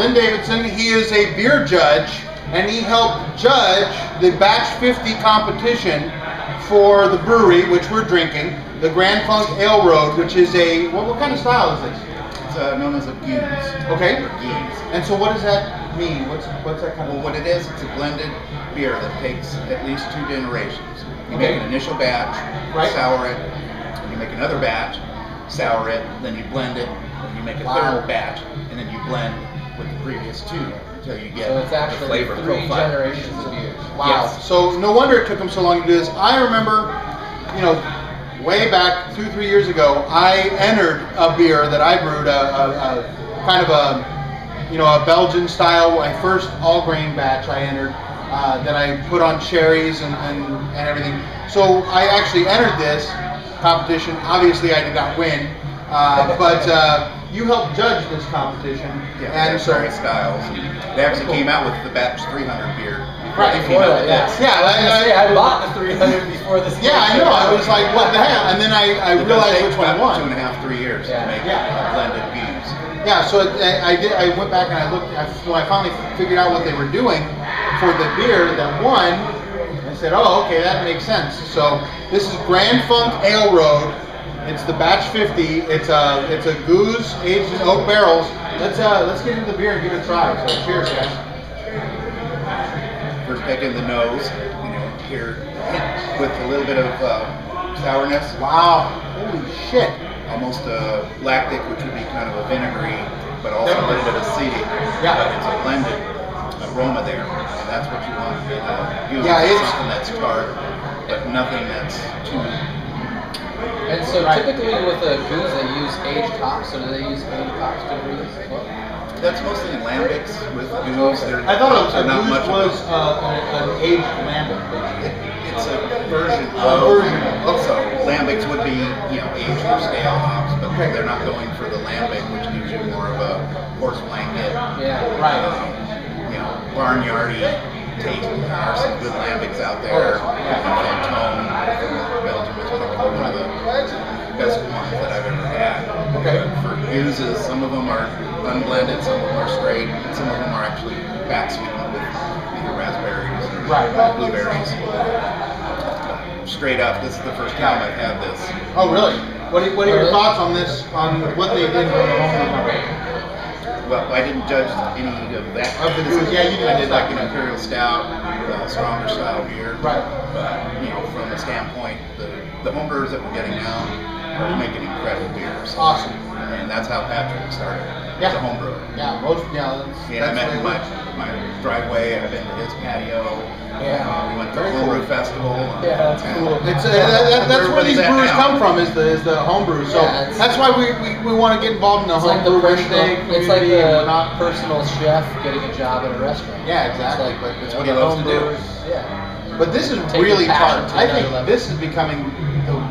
Lynn Davidson. He is a beer judge, and he helped judge the Batch 50 competition for the brewery, which we're drinking, the Grand Funk Ale Road, which is a, what kind of style is this? It's known as a Gueze. Okay. Or Gueze. And so what does that mean? What's that kind of? Well, what it is, it's a blended beer that takes at least 2 generations. You Okay. make an initial batch, Right. sour it, and you make another batch, sour it, then you blend it, and you make a third batch, and then you blend with the previous 2 until you get it's actually the flavor 3 profile. generations of beers. Wow. Yes. So no wonder it took him so long to do this. I remember, you know, way back 2-3 years ago, I entered a beer that I brewed, a kind of a, you know, a Belgian style, my first all grain batch I entered, that I put on cherries and everything. So I actually entered this competition. Obviously I did not win, but you helped judge this competition. Yeah, and there's various styles. They actually came out with the Batch 300 beer. Right, They came out with yeah. this. Yeah, I bought the 300 before this. yeah, I know. I was like, what the hell? And then I It does realized take which one about won. 2.5-3 years Yeah. to make Yeah. a blended Gueze. Yeah, so I went back and I looked. When I finally figured out what they were doing for the beer that won, I said, "Oh, okay, that makes sense." So this is Grand Funk Ale Road. It's the Batch 50. It's a Gueze aged in oak barrels. Let's get into the beer and give it a try. So cheers, guys. First pick in the nose, you know, here with a little bit of sourness. Wow, holy shit. Almost a lactic, which would be kind of a vinegary, but also a little bit acidic. Yeah. But it's a blended aroma there, and that's what you want. Yeah, it's something that's tart, but nothing that's too. And so typically with a Gueze they use aged hops, so do they use aged hops to brew this as well? That's mostly in lambics with Gueze. I thought a not Gueze much was an aged lambic. It's a version of. So lambics would be, you know, aged or stale hops, but Okay. they're not going for the lambic, which gives you more of a horse blanket. Yeah. Right. You know, barnyardy taste. There are some good lambics out there. Fantone from Belgium is probably one of the best ones that I've ever had. Okay. But for Guezes, some of them are unblended, some of them are straight, and some of them are actually back sweetened with either raspberries or blueberries. Straight up, this is the first time I've had this. Oh, really? What are your thoughts on this? On what they did for the homebrew? Well, I didn't judge any of that. Of the Gueze, yeah, you did. I did like an imperial stout, stronger style beer. Right. But you know, from the standpoint, the homebrewers that we're getting now are making incredible beers. Awesome. And that's how Patrick started. Yeah. As a homebrewer. Yeah, I met him in my driveway. I've been to his patio. Yeah. We went to the Very homebrew cool. festival. Yeah, that's cool. It's that's where these brewers come from, is the homebrew. So Yeah, that's why we want to get involved in the It's like the homebrew personal, it's like the personal chef getting a job at a restaurant. Yeah, exactly. It's like, But it's what he loves to do. Yeah. But this is Take really your passion tart. to I another think level. this is becoming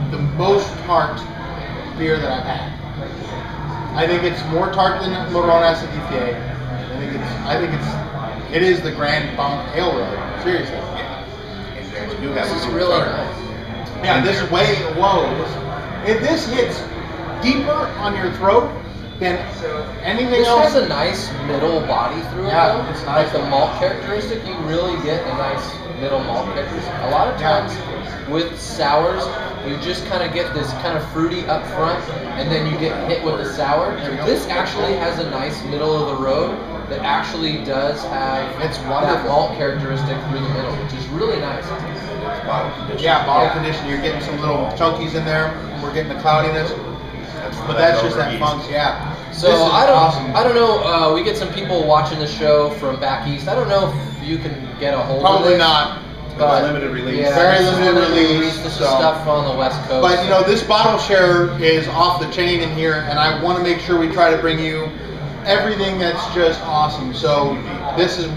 the most tart beer that I've had. I think it's more tart than Morona Sedifier. It is the Grand Funk Ale Road. Seriously. Yeah. And you do have This is a really tart. nice. Yeah, this is way, whoa. If this hits deeper on your throat than anything This else. has a nice middle body through it, Yeah, though. it's nice. Like the malt characteristic, you really get a nice middle malt characteristic. A lot of times with sours, you just kind of get this kind of fruity up front, and then you get hit with the sour. This actually has a nice middle of the road that actually does have It's that wonderful. malt characteristic through the middle, which is really nice. It's bottle conditioned. Yeah, bottle Yeah. condition. You're getting some little chunkies in there. We're getting the cloudiness, but that's that's just that over funk. yeast. Yeah. So This is awesome. I don't know. We get some people watching the show from back east. I don't know if you can get a hold of Probably this. not. But limited release. Yeah, Very this is limited release, This so- is stuff on the West Coast. But you know, this bottle share is off the chain in here, and I want to make sure we try to bring you everything that's just awesome. So this is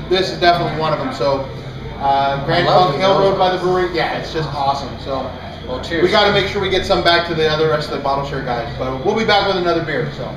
definitely one of them. So Grand Funk Ale Road by the Brewery, yeah, it's just awesome. So well, cheers. we got to make sure we get some back to the rest of the bottle share guys. But we'll be back with another beer. So.